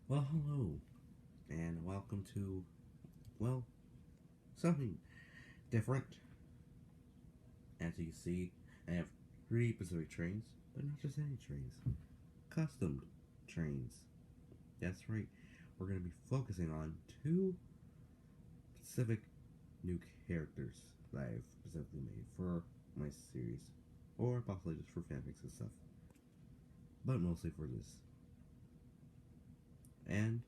Well, hello, and welcome to, well, something different. As you can see, I have three Pacific trains, but not just any trains, custom trains. That's right, we're going to be focusing on two Pacific new characters that I've specifically made for my series, or possibly just for fanfics and stuff, but mostly for this. And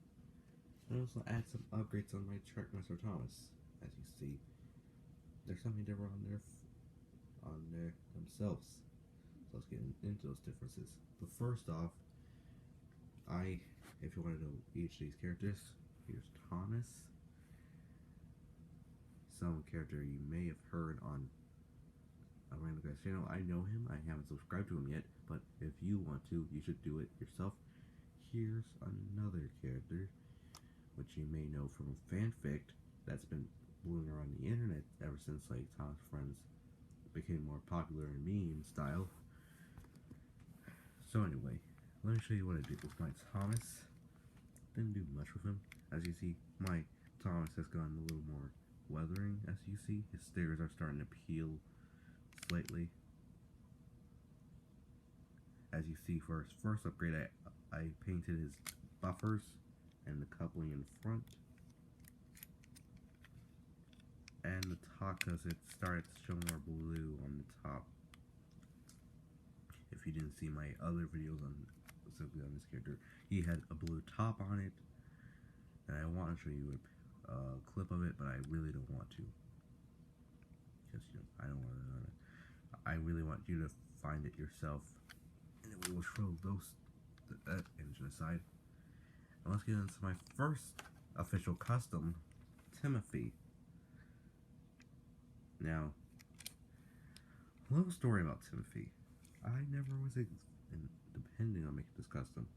I also add some upgrades on my Trackmaster Thomas. As you see, there's something different on there themselves. So let's get into those differences. But first off, if you want to know each of these characters, here's Thomas, some character you may have heard on a random guy's channel. I know him, I haven't subscribed to him yet, but if you want to, you should do it yourself. Here's another character, which you may know from a fanfic that's been blowing around the internet ever since like Thomas Friends became more popular in meme style. So anyway, let me show you what I did with my Thomas. Didn't do much with him. As you see, my Thomas has gotten a little more weathering, as you see. His stairs are starting to peel slightly. As you see, for his first upgrade, I painted his buffers and the coupling in front. And the top, because it started to show more blue on the top. If you didn't see my other videos on specifically on this character, he had a blue top on it, and I want to show you a clip of it, but I really don't want to, because I don't want to. I really want you to find it yourself, and we will throw that engine aside. And let's get into my first official custom, Timothy. Now, a little story about Timothy. I never was depending on making this custom.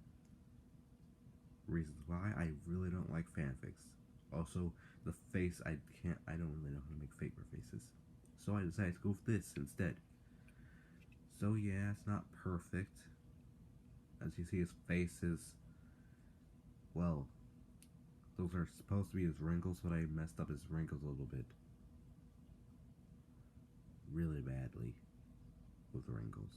Reasons why: I really don't like fanfics. Also, the face, I don't really know how to make faker faces. So I decided to go with this instead. So yeah, it's not perfect. As you see, his face is, well, those are supposed to be his wrinkles, but I messed up his wrinkles a little bit. Really badly with the wrinkles.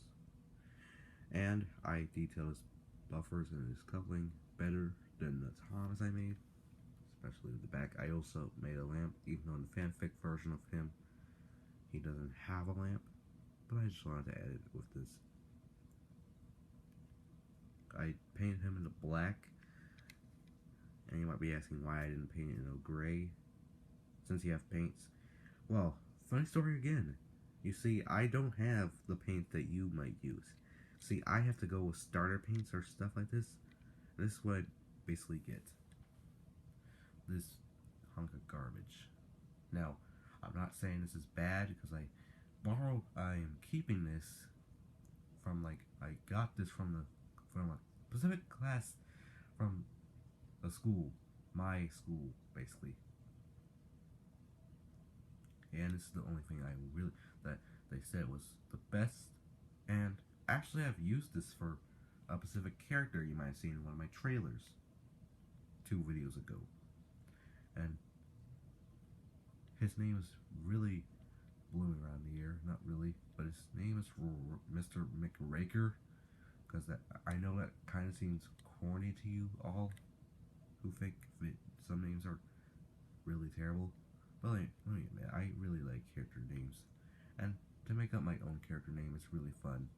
And I detailed his buffers and his coupling better than the Thomas I made, especially the back. I also made a lamp, even though in the fanfic version of him, he doesn't have a lamp, but I just wanted to add it with this. I painted him in the black, and you might be asking why I didn't paint it in a gray, since you have paints. Well, funny story again. You see, I don't have the paint that you might use. See, I have to go with starter paints or stuff like this. This is what I basically get. This hunk of garbage. Now, I'm not saying this is bad, because I am keeping this from, like, I got this from a Pacific class from a school, my school, basically. And this is the only thing that they said was the best. And actually, I've used this for a Pacific character you might have seen in one of my trailers 2 videos ago. And his name is really blooming around the ear. Not really, but his name is Mr. McRaker. Because I know that kind of seems corny to you all who think some names are really terrible. But let me admit, I really like character names. And to make up my own character name is really fun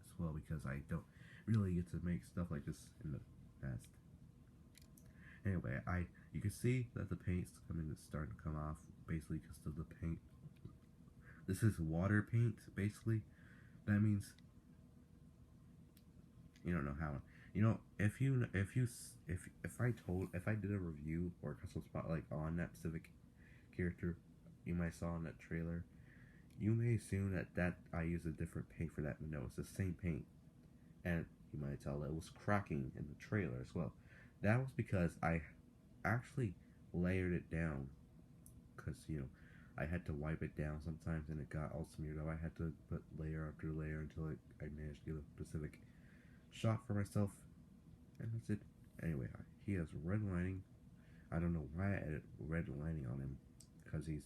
as well, because I don't really get to make stuff like this in the past. Anyway, you can see that the paint's starting to come off, basically because of the paint. This is water paint, basically. That means you don't know how. If I did a review or a custom spotlight on that specific character you might saw in that trailer, you may assume that I use a different paint for that, but no, it's the same paint. And you might tell that it was cracking in the trailer as well. That was because I actually layered it down, because I had to wipe it down sometimes and it got all smeared up. I had to put layer after layer until I managed to get a specific shot for myself, and that's it. Anyway, he has red lining. I don't know why I added red lining on him, because he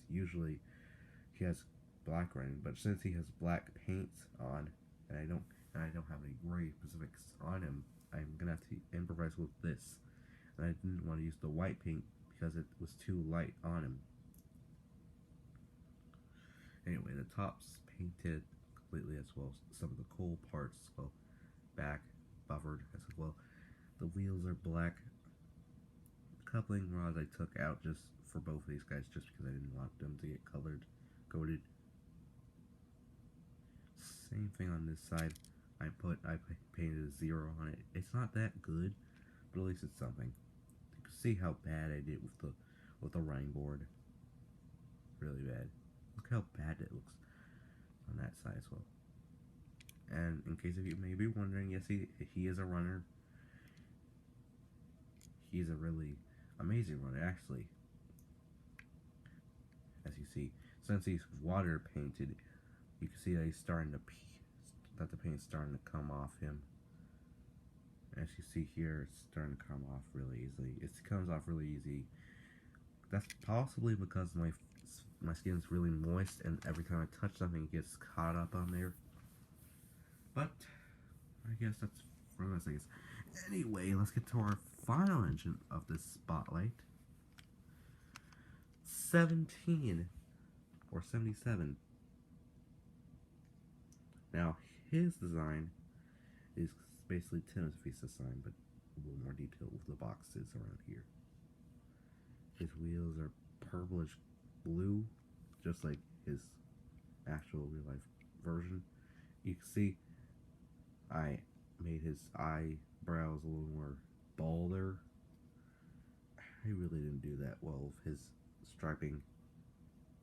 has black lining, but since he has black paints on, and I don't have any gray specifics on him, I'm gonna have to improvise with this. And I didn't want to use the white paint because it was too light on him. Anyway, the top's painted completely as well. Some of the cool parts, well, back buffered as well. The wheels are black. Coupling rods I took out just for both of these guys, just because I didn't want them to get coated. Same thing on this side. I painted a 0 on it. It's not that good, but at least it's something. You can see how bad I did with the running board. Really bad. Look how bad it looks on that side as well. And in case of you may be wondering, yes, he is a runner. He's a really amazing runner, actually. As you see, since he's water painted, you can see that he's starting to that the paint's starting to come off him. As you see here, it's starting to come off really easily. It comes off really easy. That's possibly because my skin's really moist, and every time I touch something, it gets caught up on there. But I guess that's for those things. Anyway, let's get to our final engine of this spotlight. 17 or 77. Now, his design is basically Timothy's design, but a little more detailed with the boxes around here. His wheels are purplish blue, just like his actual real life version. You can see I made his eyebrows a little more bolder. I really didn't do that well with his striping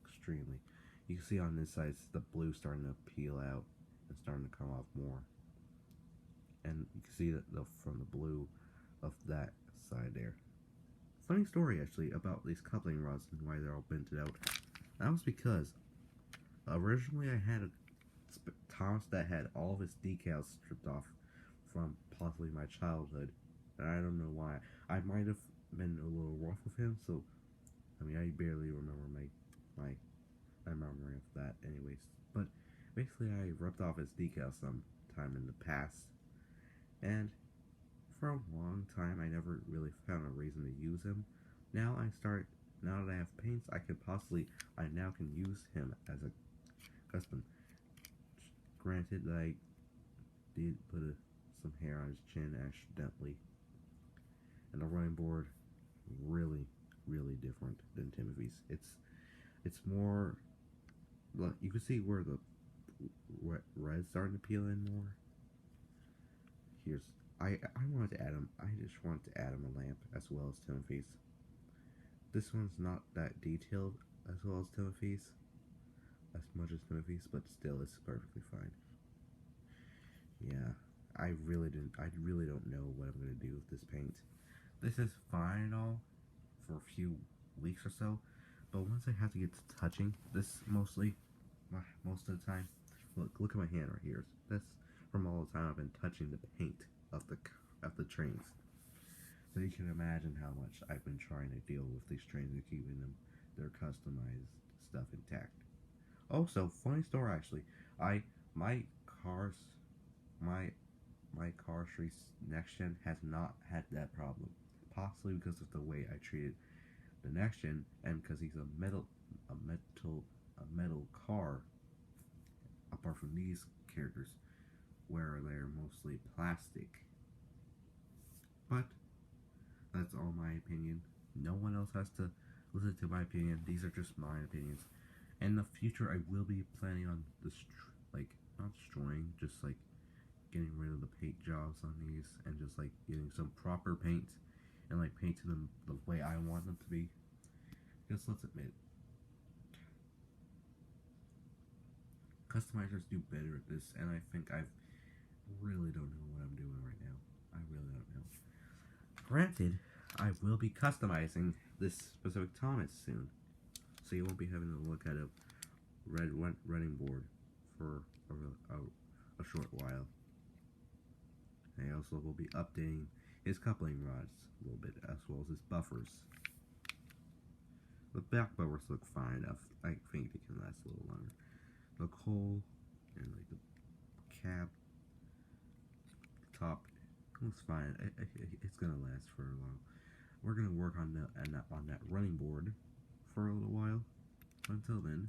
extremely. You can see on this side the blue starting to peel out and starting to come off more. And you can see that from the blue of that side there. Funny story actually about these coupling rods and why they're all bented out. That was because originally I had a Thomas that had all of his decals stripped off from possibly my childhood, and I don't know why. I might have been a little rough with him, so I mean I barely remember my memory of that anyways. But basically I ripped off his decals sometime in the past, and for a long time I never really found a reason to use him. Now that I have paints, I now can use him as a custom. Granted that I did put some hair on his chin accidentally, and the running board really different than Timothy's. It's more, you can see where the red's starting to peel in more. I wanted to add him. I just wanted to add him a lamp as well as Timothy's. This one's not that detailed as well as Timothy's, as much as Timothy's, but still it's perfectly fine. Yeah, I really don't know what I'm gonna do with this paint. This is fine and all for a few weeks or so, but once I have to get to touching this most of the time, look at my hand right here. That's from all the time I've been touching the paint of the trains. So you can imagine how much I've been trying to deal with these trains and keeping their customized stuff intact. Also, funny story actually. My Cars 3 Next Gen has not had that problem. Possibly because of the way I treated the Next Gen, and because he's a metal car. Apart from these characters, where they're mostly plastic. But that's all my opinion. No one else has to listen to my opinion. These are just my opinions. In the future, I will be planning on not destroying, just like getting rid of the paint jobs on these, and just like getting some proper paint and like painting them the way I want them to be. Because let's admit, customizers do better at this, and I think I really don't know what I'm doing right now. I really don't know. Granted, I will be customizing this specific Thomas soon, so you won't be having to look at a running board for a short while. I also will be updating his coupling rods a little bit, as well as his buffers. The back buffers look fine enough. I think they can last a little longer. The hole and like the cap top looks fine. It's gonna last for a while. We're gonna work on that running board for a little while. Until then,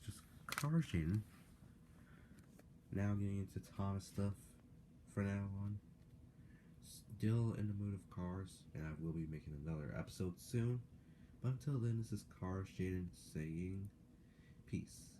just car shading. Now getting into Thomas stuff for now on. Still in the mood of cars, and I will be making another episode soon. But until then, this is Cars Jaden saying peace.